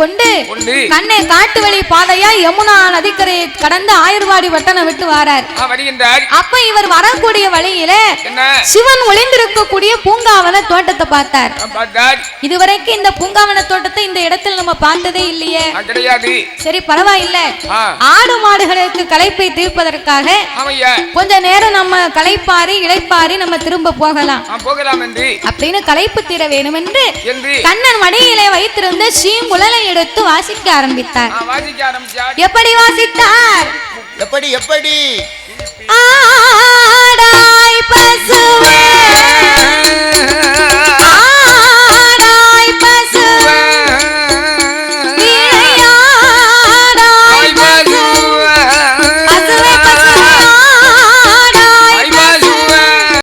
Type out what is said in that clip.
கொண்டு கண்ணை காட்டு வழி பாதையா யமுனா நதிக்கரையை கடந்து ஆயுர்வாடி வட்டணம் விட்டு வாரார். அப்ப இவர் வரக்கூடிய வழியில சிவன் ஒளிந்திருக்கக்கூடிய பூங்காவன தோட்டத்தை பார்த்தார். இதுவரைக்கும் இந்த பூங்காவன தோட்டத்தை இந்த இடத்தில் நம்ம பார்த்ததே இல்லையே. சரி பரவாயில்லை, ஆடு மாடுகளுக்கு களைப்பை தீர்ப்பதற்காக கொஞ்ச நேரம் நம்ம களைப்பாரி இளைப்பாரி நம்ம திரும்ப போகலாம் அப்படின்னு களைப்பு தீர வேணும் என்று கண்ணன் மடியிலே வைத்திருந்த சீங்குழலை எடுத்து வாசிக்க ஆரம்பித்தார். எப்படி வாசித்தார்? எப்படி எப்படி ஆடாய் பசு